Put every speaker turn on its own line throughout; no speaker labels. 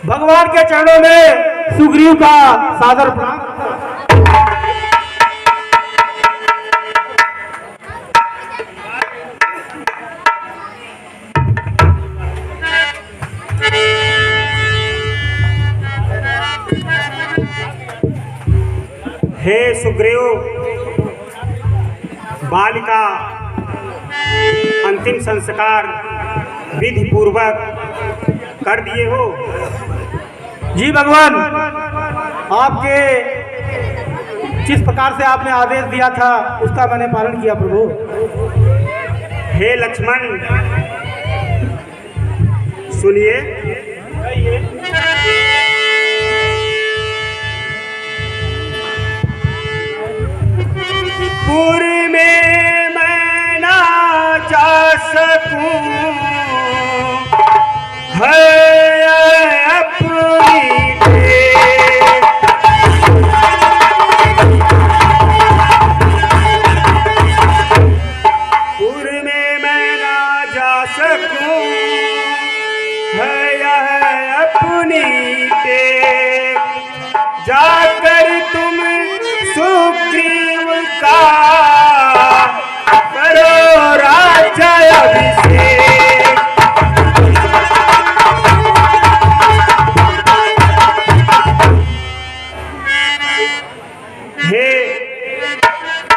भगवान के चरणों में सुग्रीव का सादर प्रणाम।
हे सुग्रीव, बालिका अंतिम संस्कार विधि पूर्वक कर दिए हो?
जी भगवान, आपके जिस प्रकार से आपने आदेश दिया था उसका मैंने पालन किया प्रभु।
हे लक्ष्मण, सुनिए। पुरी में मैं ना जा सकूं है अपनी देश। पुरी में मैं ना जा सकूं है यह अपनी देश। जाकर तुम सुग्रीव का करो राज्य अभिषेक। हे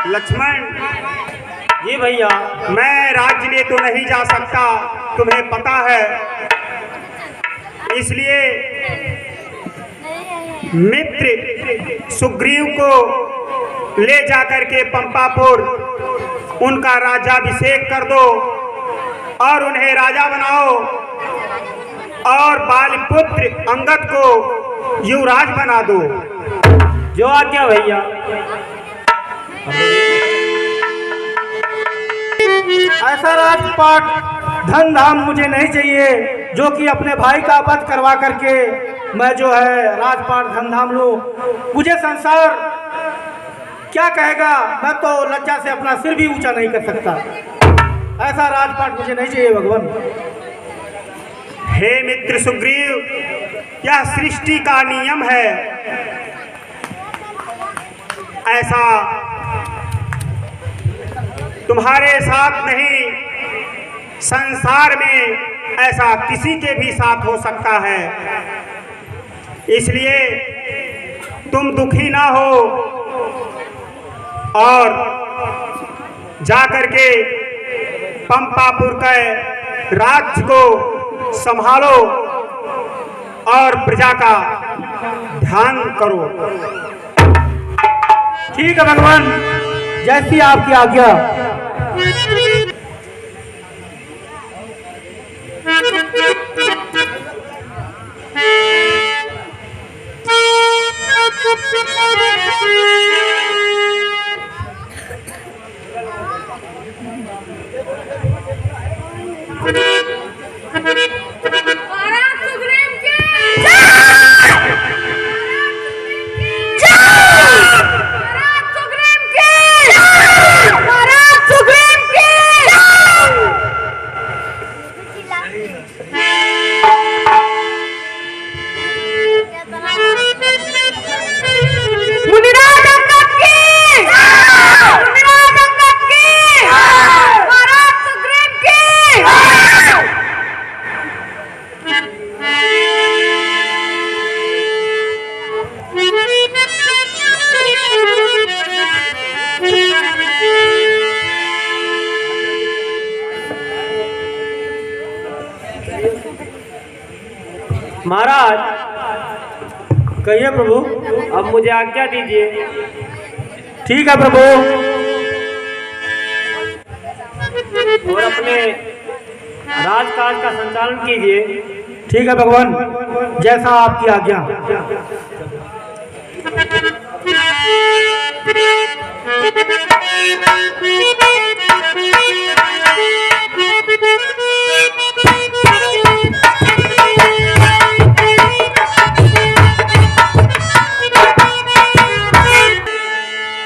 लक्ष्मण,
जी भैया,
मैं राज्य ले तो नहीं जा सकता, तुम्हें पता है। इसलिए मित्र सुग्रीव को ले जाकर के पंपापुर उनका राज्याभिषेक कर दो और उन्हें राजा बनाओ और बालपुत्र अंगद को युवराज बना दो।
जो आज्ञा भैया। ऐसा राजपाट धन धाम मुझे नहीं चाहिए जो कि अपने भाई का वध करवा करके मैं जो है राजपाट धन धाम लूं। मुझे संसार क्या कहेगा, मैं तो लज्जा से अपना सिर भी ऊंचा नहीं कर सकता। ऐसा राजपाट मुझे नहीं चाहिए भगवान।
हे मित्र सुग्रीव, यह सृष्टि का नियम है। ऐसा तुम्हारे साथ नहीं, संसार में ऐसा किसी के भी साथ हो सकता है। इसलिए तुम दुखी ना हो और जाकर के पंपापुर के राज्य को संभालो और प्रजा का ध्यान करो।
ठीक है भगवान, जैसी आपकी आज्ञा। महाराज, कहिए प्रभु।
अब मुझे आज्ञा दीजिए।
ठीक है प्रभु।
और अपने राजकाज का संचालन कीजिए।
ठीक है भगवान, जैसा आपकी आज्ञा।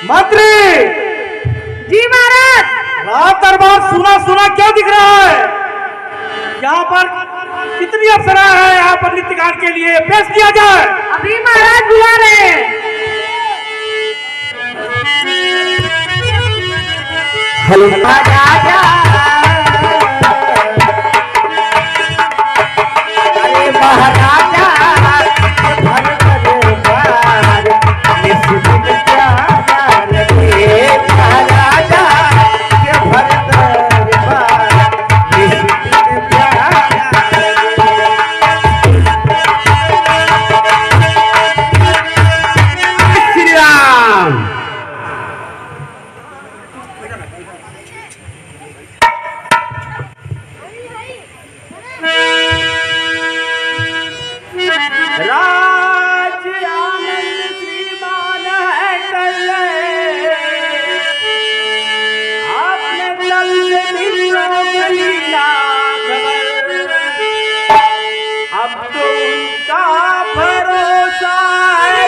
मंत्री
जी महाराज।
रात दरबार सुना सुना क्यों दिख रहा है? यहाँ पर कितनी अप्सरा है यहाँ पर नृत्य गान के लिए?
हेलो
राजा अरे महाराजा भर दरबार निश्चित प्यार रे महाराजा के भर दरबार निश्चित प्यार
श्री राम। राज आनंद श्रीमान है कल आपने तल से लीला खबर अब तो उनका भरोसा है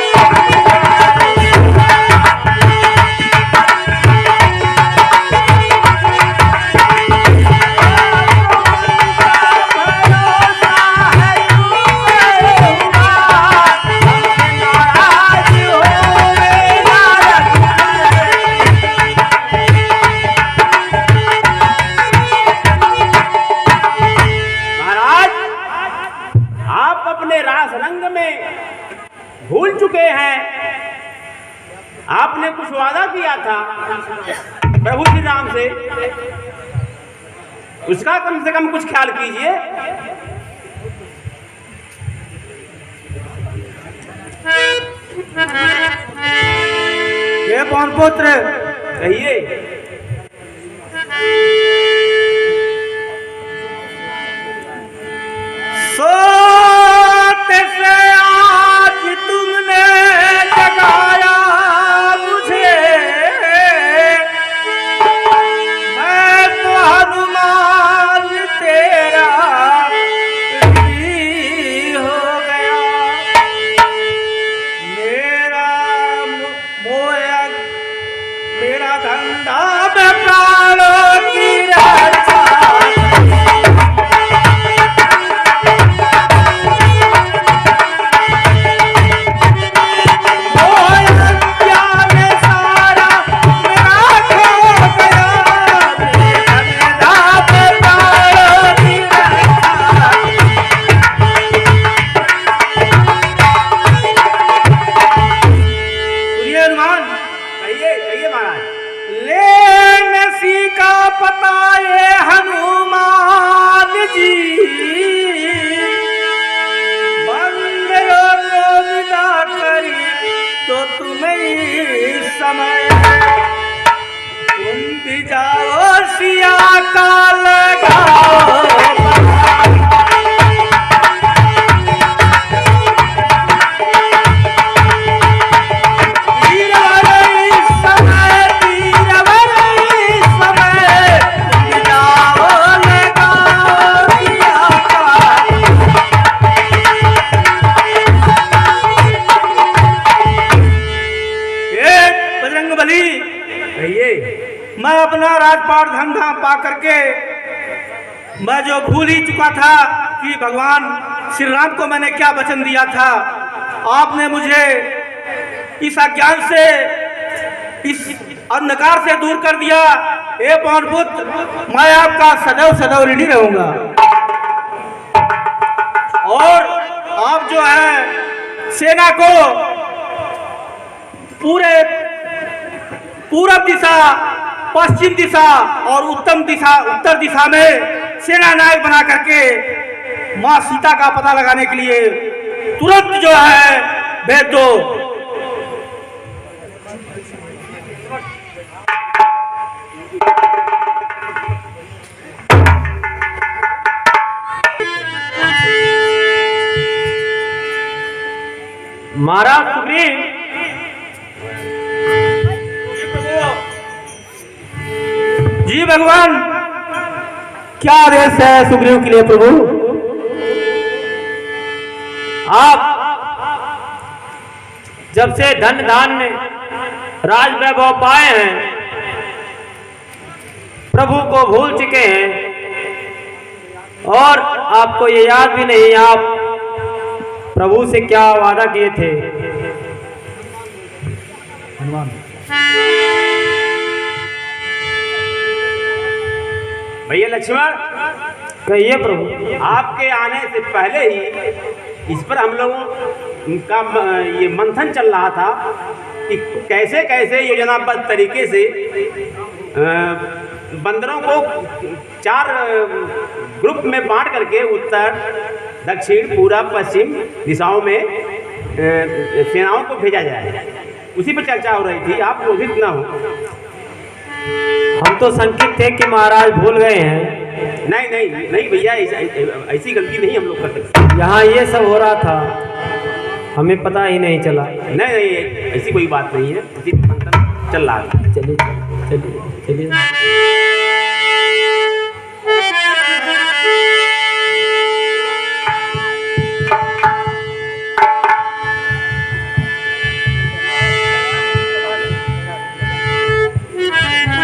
रास रंग में भूल चुके हैं। आपने कुछ वादा किया था प्रभु श्री राम से, उसका कम से कम कुछ ख्याल कीजिए।
ये कौन पुत्र
कहिए।
सोते से आज तुमने जगाया मुझे, मैं तो हनुमान तेरा ही हो गया। मेरा धंधा में प्राणों की रक्षा समय तुम भी जाओ सिया का लगाओ मैं अपना राजपाट धंधा पा करके मैं जो भूल ही चुका था कि भगवान श्री राम को मैंने क्या वचन दिया था। आपने मुझे इस अज्ञान से, इस अंधकार से दूर कर दिया। हे पवन पुत्र, मैं आपका सदैव सदैव ऋणी रहूंगा। और आप जो है सेना को पूरे पूरब दिशा, पश्चिम दिशा और उत्तर दिशा में सेना नायक बना करके मां सीता का पता लगाने के लिए तुरंत जो है भेज दो।
महाराज सुग्रीव,
जी भगवान, क्या आदेश है सुग्रीव के लिए प्रभु?
आप जब से धन धान्य राज वैभव पाए हैं, प्रभु को भूल चुके हैं और आपको ये याद भी नहीं आप प्रभु से क्या वादा किए थे।
भैया लक्ष्मण,
कहिए प्रभु।
आपके आने से पहले ही इस पर हम लोगों का ये मंथन चल रहा था कि कैसे कैसे योजनाबद्ध तरीके से बंदरों को 4 ग्रुप में बांट करके उत्तर, दक्षिण, पूरब, पश्चिम दिशाओं में सेनाओं को भेजा जाए। उसी पर चर्चा हो रही थी, आप क्रोधित न हो।
हम तो संकित थे कि महाराज भूल गए हैं।
नहीं नहीं नहीं भैया, ऐसी गलती नहीं हम लोग कर सकते।
यहाँ ये सब हो रहा था, हमें पता ही नहीं चला।
नहीं नहीं, ऐसी कोई बात नहीं है, इसी मंथन चल रहा है।
चलिए चलिए चलिए।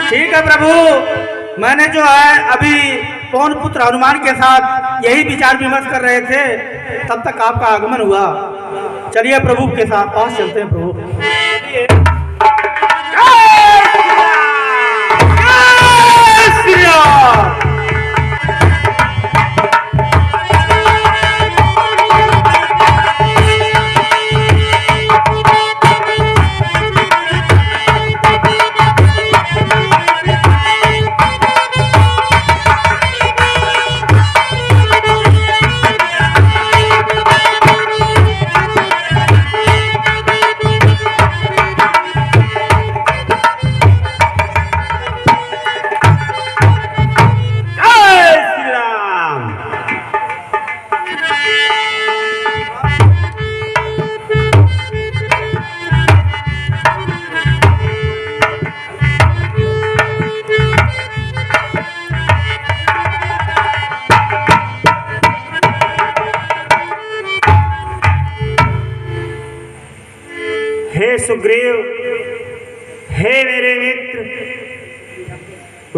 ठीक है प्रभु, मैंने जो है अभी पवन पुत्र हनुमान के साथ यही विचार विमर्श कर रहे थे, तब तक आपका आगमन हुआ। चलिए प्रभु के साथ पास चलते हैं प्रभु।
हे सुग्रीव, हे मेरे मित्र,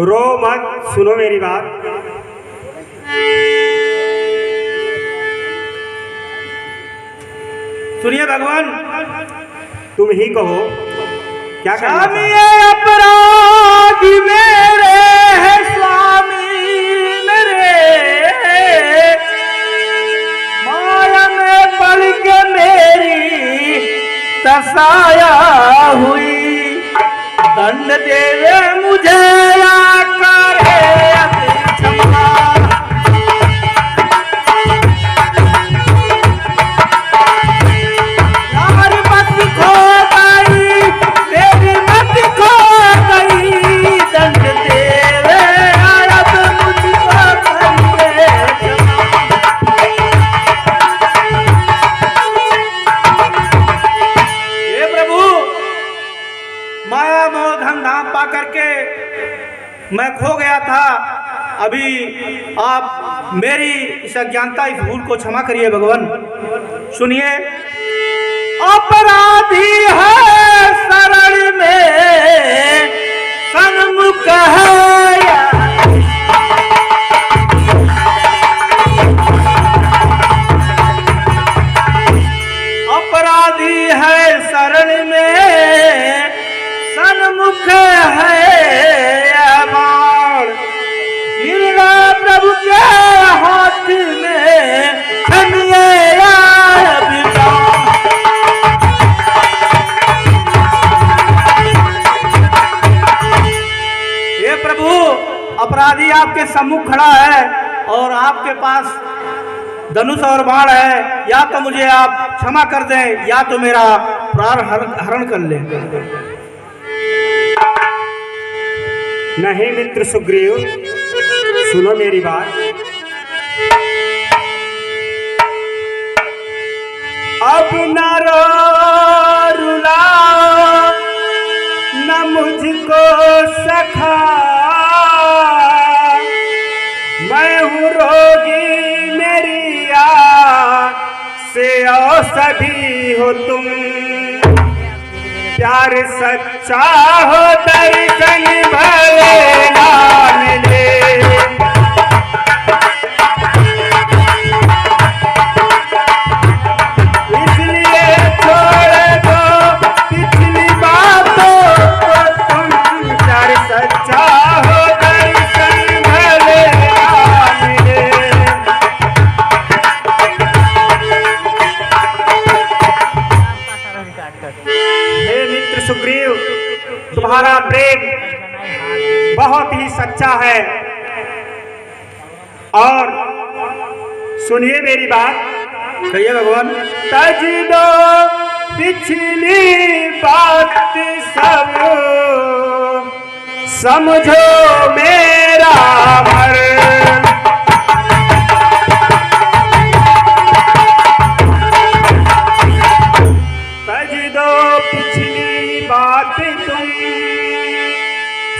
रो मत, सुनो मेरी बात।
सुनिए भगवान,
तुम ही कहो क्या
स्वामी अपराधी मेरे है, स्वामी मेरे माया में पड़ के मेरी तसाया हुई, दंड देवे मुझे आकर क्षमा। यार मत खो गई, मेरी मत खो गई, दंड देवे अब मुझको करिए माया मोह धन धाम पा करके मैं खो गया था। अभी आप मेरी इस अज्ञानता, इस भूल को क्षमा करिए भगवान। सुनिए, अपराधी है शरण में सन्मुख है, अपराधी है शरण में सन्मुख है बाण, निर्णा प्रभु के हाथ में खनिए ये प्रभु, अपराधी आपके सम्मुख खड़ा है और आपके पास धनुष और बाण है। या तो मुझे आप क्षमा कर दें, या तो मेरा प्राण हरण कर लें।
नहीं मित्र सुग्रीव, सुनो मेरी बात। अब न रुला न मुझको सखा, मैं हूँ रोगी, मेरी से औषधि हो तुम। प्यार सच्चा हो दर्शन भले ना मिले, इसलिए छोड़ दो पिछली बातों को तुम। प्यार सच्चा हो दर्शन भले सुग्रीव, तुम्हारा प्रेम बहुत ही सच्चा है। और सुनिए मेरी बात,
कहिए भगवान।
तज दो पिछली बात सब, समझो मेरा मर्म। तज दो पिछली बात तुम,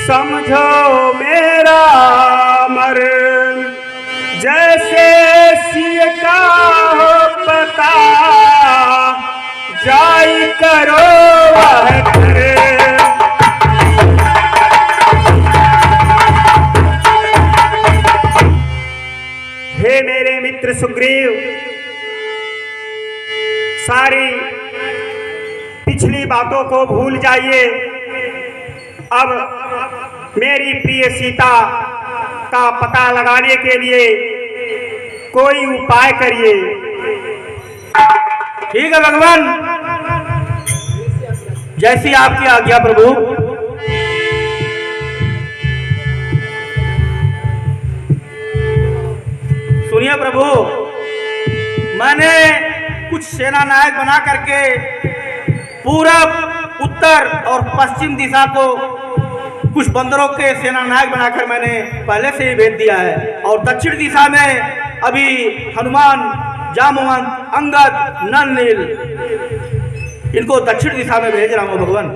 समझो मेरा मर्म। जैसे सिय का हो पता, जाई करो वह करे। हे मेरे मित्र सुग्रीव, सारी पिछली बातों को भूल जाइए। अब मेरी प्रिय सीता का पता लगाने के लिए कोई उपाय करिए।
ठीक है भगवान, जैसी आपकी आज्ञा प्रभु। सुनिए प्रभु, मैंने कुछ सेना नायक बना करके पूरब, उत्तर और पश्चिम दिशा को कुछ बंदरों के सेना नायक बनाकर मैंने पहले से ही भेज दिया है। और दक्षिण दिशा में अभी हनुमान, जामवंत, अंगद, नल, इनको दक्षिण दिशा में भेज रहा हूँ भगवान।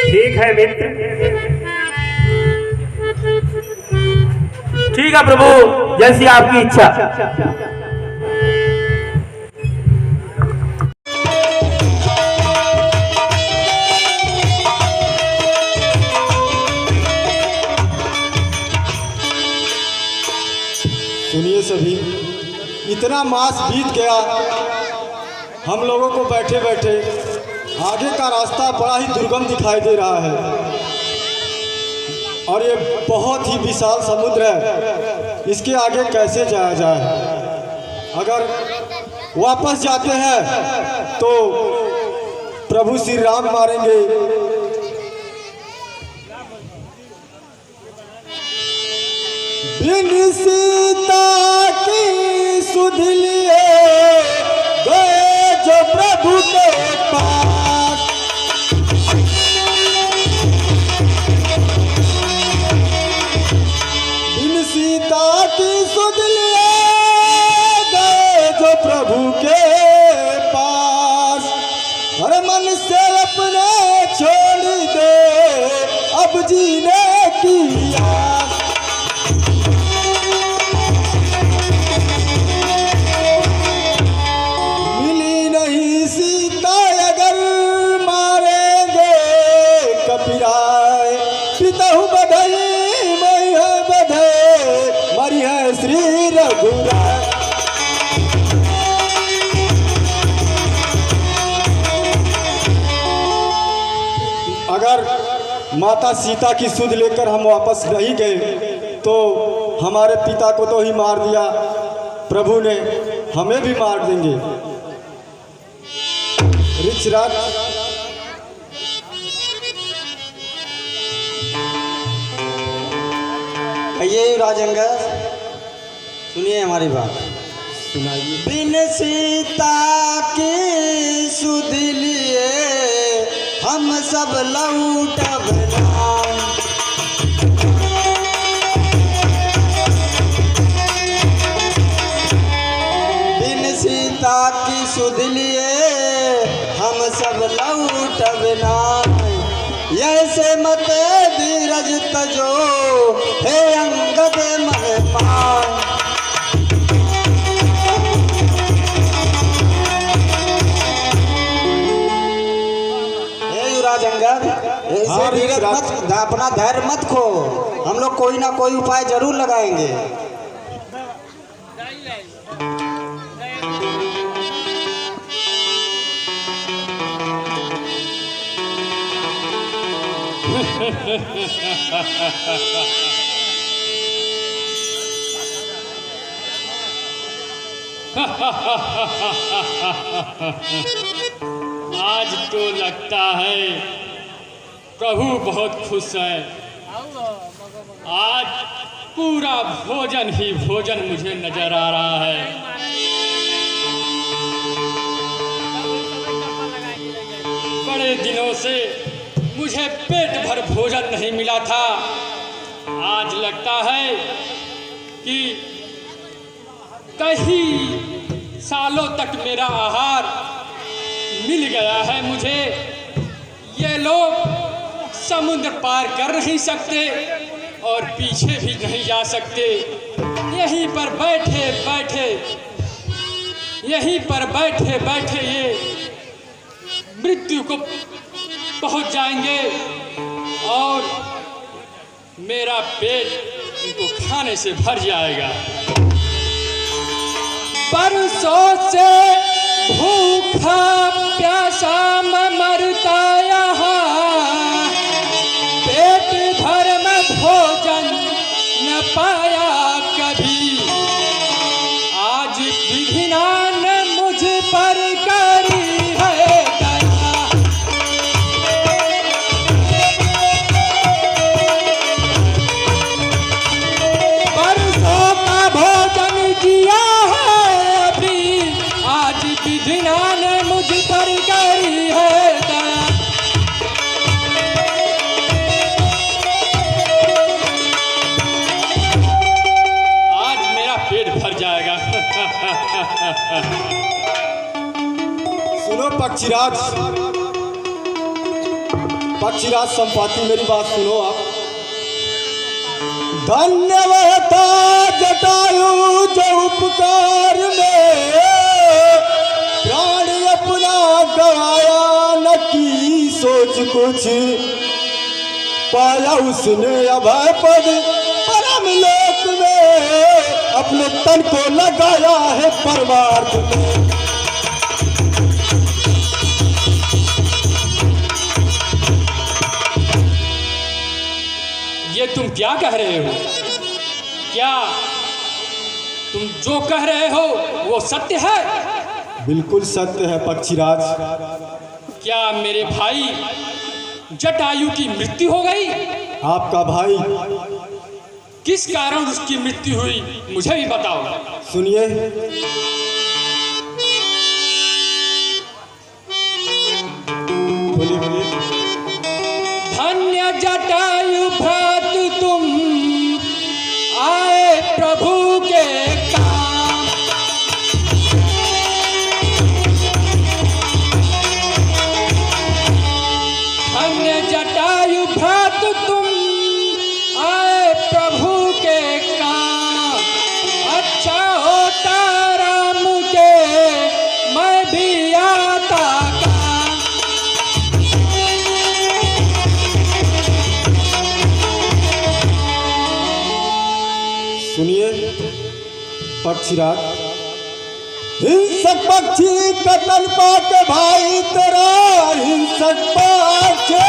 ठीक है मित्र।
ठीक है प्रभु, जैसी आपकी इच्छा।
सुनिए सभी, इतना मास बीत गया, हम लोगों को बैठे बैठे आगे का रास्ता बड़ा ही दुर्गम दिखाई दे रहा है। और ये बहुत ही विशाल समुद्र है, इसके आगे कैसे जाया जाए। अगर वापस जाते हैं तो प्रभु श्री राम मारेंगे, बिन सीता की सुध लिए गए जो प्रभु के पास। बिन सीता की सुध लिए गए जो प्रभु के पास। हर मन से अपने छोड़ दे अब जीने की आस। पितहु बधाई मई है बधाई, मरी है श्री रघुराय। अगर माता सीता की सुध लेकर हम वापस नहीं गए तो हमारे पिता को तो ही मार दिया, प्रभु ने हमें भी मार देंगे। ऋक्षराज,
ये राजंगद, सुनिए हमारी बात,
सुनाइए।
बिन सीता की सुध लिए हम सब लौटब नाम। बिन सीता की सुध लिए हम सब लौटब नाम। ऐसे मत धीरज तजो हे अंगद मन पान। हे युवराज अंगद, ऐसे धीरज मत, अपना धैर्य मत खो, हम लोग कोई ना कोई उपाय जरूर लगाएंगे।
आज तो लगता है प्रभु बहुत खुश है। आज पूरा भोजन ही भोजन मुझे नजर आ रहा है। बड़े दिनों से मुझे पेट भर भोजन नहीं मिला था। आज लगता है कि कई सालों तक मेरा आहार मिल गया है मुझे। ये लोग समुद्र पार कर नहीं सकते और पीछे भी नहीं जा सकते। यहीं पर बैठे बैठे ये मृत्यु को पहुंच जाएंगे और मेरा पेट इनको खाने से भर जाएगा। बरसों से भूखा प्यासा मैं मरता यहाँ, पेट भर में भोजन न पाया कभी। आज विधिना ने मुझ पर करी है दया। बरसों का भोजन किया है अभी, आज विधिना ने मुझ पर करी है दया। आज मेरा पेट भर जाएगा।
सुनो पक्षीराज, पक्षीराज संपाति, मेरी बात सुनो आप। धन्यवाद जटायु जो उपकार में प्राण अपना गवाया, न की सोच कुछ पाया उसने अभय पद परम लोक में, अपने तन को लगाया है परमार्थ में।
ये तुम क्या कह रहे हो? क्या तुम जो कह रहे हो वो सत्य है?
बिल्कुल सत्य है पक्षीराज।
क्या मेरे भाई जटायु की मृत्यु हो गई?
आपका भाई
किस कारण उसकी मृत्यु हुई मुझे भी बताओ।
सुनिए, बोलिए बोलिए।
धन्य जटायु भ्रात तुम आए प्रभु के काम। धन्य जटायु भ्रात तुम आए प्रभु के काम। अच्छा होता राम के मैं भी आता काम।
सुनिए पक्षीराज, हिंसक पक्षी कतल पाके भाई तेरा हिंसक पाके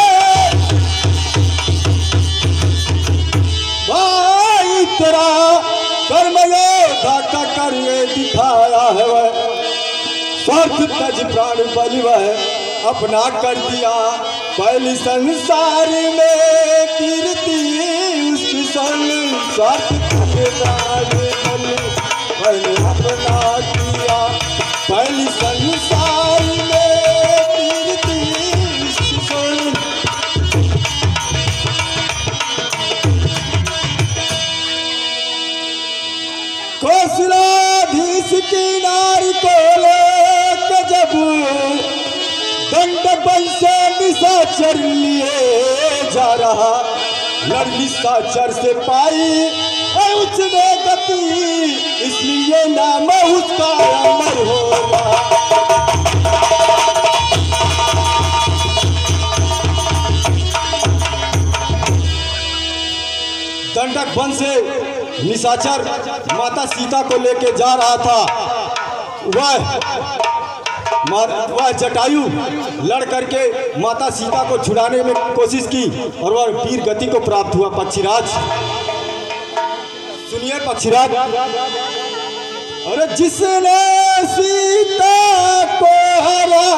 भाई तेरा कर्म योद्धा का करके दिखाया है वह, स्वार्थ तज प्राण बलि वह अपना कर दिया। पहली संसार में कीर्ति उसकी स्वार्थ पहले अपना किया। पहली संसार में कीर्ति कौशलाधीश की नारी को लेकर जब दंड बल से निशाचर लिए जा रहा, लड़ निशाचर से पाई उसने गति, इसलिए नाम उसका अमर होगा। दंडक वन से निशाचर माता सीता को लेके जा रहा था। वह जटायु लड़ करके माता सीता को छुड़ाने में कोशिश की और वह वीर गति को प्राप्त हुआ। पक्षीराज सुनिए पक्षीराज, अरे जिसने सीता को हरा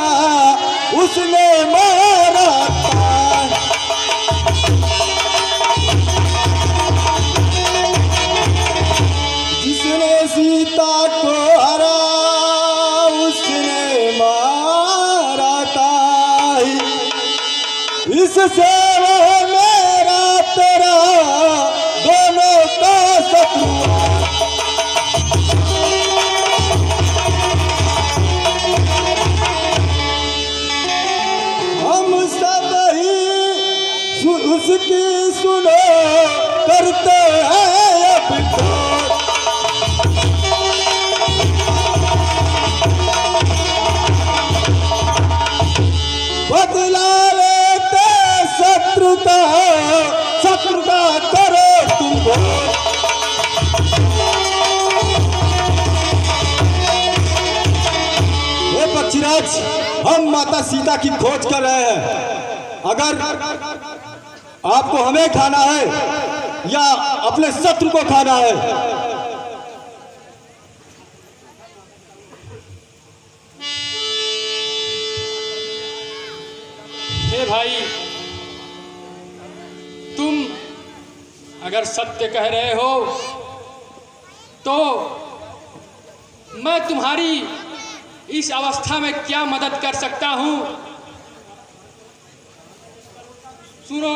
जिससे वो मेरा तेरा दोनों का शत्रु। हम सब ही उसकी सुनो करते हैं अब तो। बदला लेते शत्रु का करो तुम। ये पक्षीराज, हम माता सीता की खोज कर रहे हैं। अगर आपको हमें खाना है या अपने शत्रु को खाना है?
हे भाई, तुम अगर सत्य कह रहे हो तो मैं तुम्हारी इस अवस्था में क्या मदद कर सकता हूं? सुनो।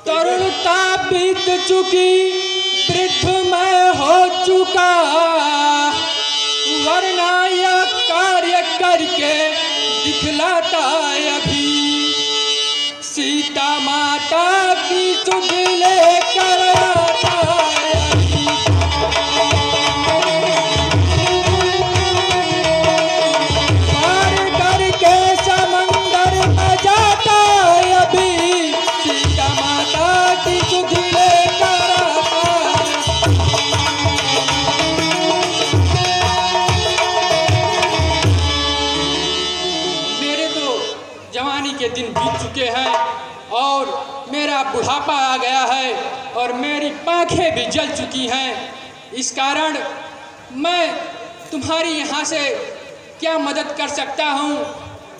तरुणता बीत चुकी, वृद्ध मैं हो चुका, वरना यह कार्य करके दिखलाता अभी। सीता माता की सुध लेकर आता अभी। पार करके समंदर में जाता अभी। सीता माता की सुध लेकर आता। मेरे तो जवानी के दिन बीत चुके हैं और मेरा बुढ़ापा आ गया है और मेरी आँखें भी जल चुकी हैं। इस कारण मैं तुम्हारी यहाँ से क्या मदद कर सकता हूँ?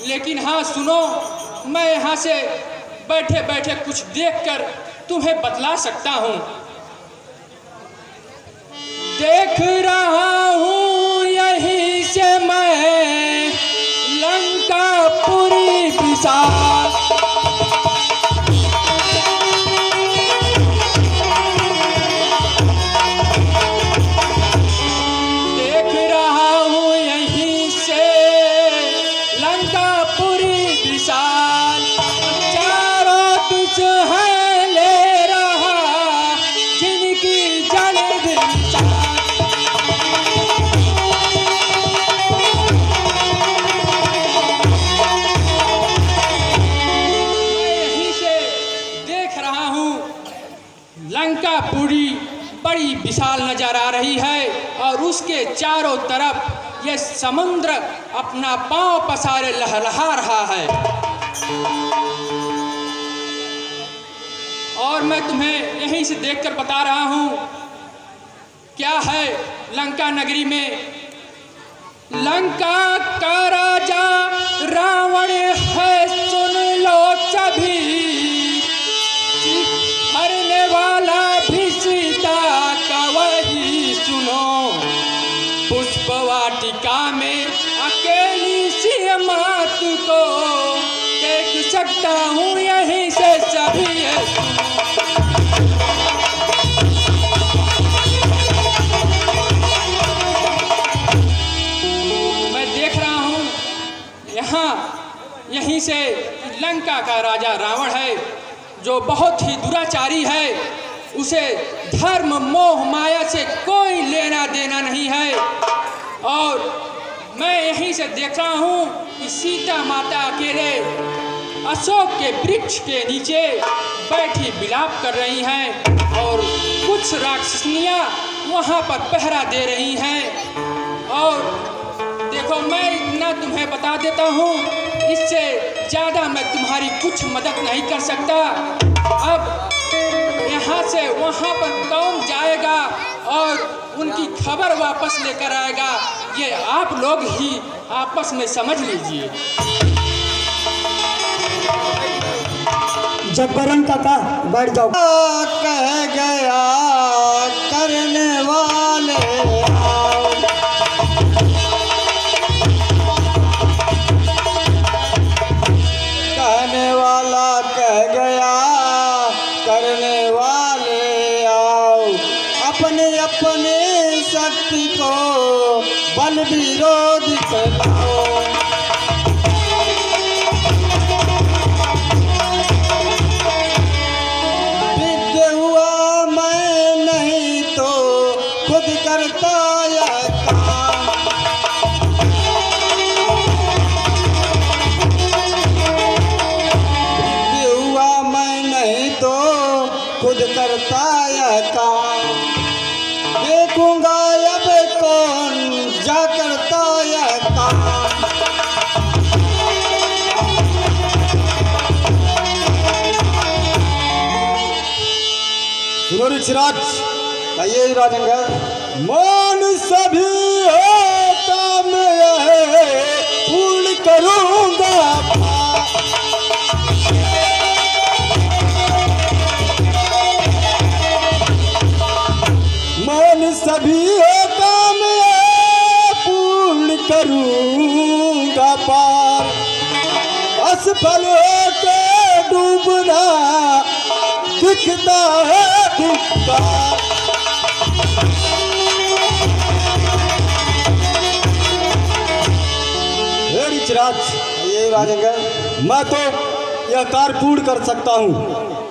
लेकिन हाँ सुनो, मैं यहाँ से बैठे बैठे कुछ देखकर तुम्हें बतला सकता हूँ। देख रहा हूँ यहीं से मैं लंकापुरी विशाल। देख रहा हूँ यहीं से लंकापुरी विशाल। चारों दिश है ले रहा जिनकी जल्द विशाल। लंकापुरी बड़ी विशाल नजर आ रही है और उसके चारों तरफ ये समुद्र अपना पांव पसारे लहलहा रहा है। और मैं तुम्हें यहीं से देखकर बता रहा हूं क्या है लंका नगरी में। लंका का राजा रावण है, सुन लो सभी। मरने वाला भी सीता का वही सुनो। पुष्प वाटिका में अकेली सी मात को देख सकता हूँ यहीं से सभी है सुनो। मैं देख रहा हूँ यहीं से लंका का राजा रावण है जो बहुत ही दुराचारी है। उसे धर्म मोह माया से कोई लेना देना नहीं है। और मैं यहीं से देख रहा हूँ कि सीता माता अकेले अशोक के वृक्ष के नीचे बैठी विलाप कर रही हैं और कुछ राक्षसनियाँ वहाँ पर पहरा दे रही हैं। और देखो, मैं इतना तुम्हें बता देता हूँ, इससे ज़्यादा मैं तुम्हारी कुछ मदद नहीं कर सकता। अब यहाँ से वहाँ पर कौन जाएगा और उनकी खबर वापस लेकर आएगा, ये आप लोग ही आपस में समझ लीजिए।
जगबरन काका बैठ जाओ।
कह गया करने वाले आओ। कहने वाला कह तो ऋषराज
कहिए युवराज अंगद।
मान सभी हो काम यह पूर्ण करूंगा। मान सभी हो काम यह पूर्ण करूंगा पार। असफल होके डूबना दिखता है धिक्कार।
ये राजेंद्र
मैं तो यह कार्य पूर्ण कर सकता हूँ,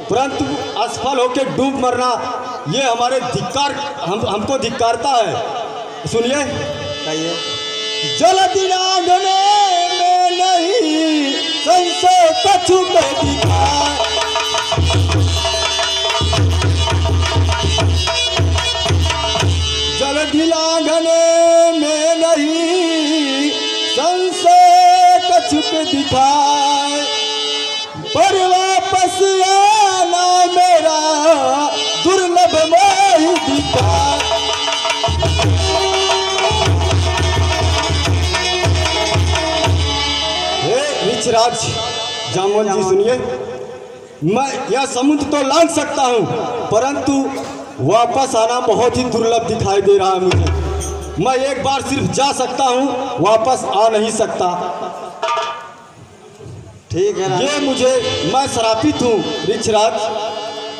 परंतु असफल होकर डूब मरना ये हमारे धिक्कार हमको धिक्कारता है। सुनिए,
कहिए।
जल दिलांगने में नहीं संशय कछु के दिखाए। जल दिलांगने में नहीं संशय कछुक दिखाए। पर वापस आना मेरा दुर्लभ मोहि दिखाए। ऋषराज जामवंत जी सुनिए, मैं यह समुद्र तो लांघ सकता हूँ, परंतु वापस आना बहुत ही दुर्लभ दिखाई दे रहा है मुझे। मैं एक बार सिर्फ जा सकता हूँ, वापस आ नहीं सकता।
ठीक है,
ये मुझे, मैं श्रापित हूँ ऋषराज।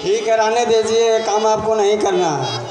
ठीक है, रहने दीजिए, काम आपको नहीं करना है।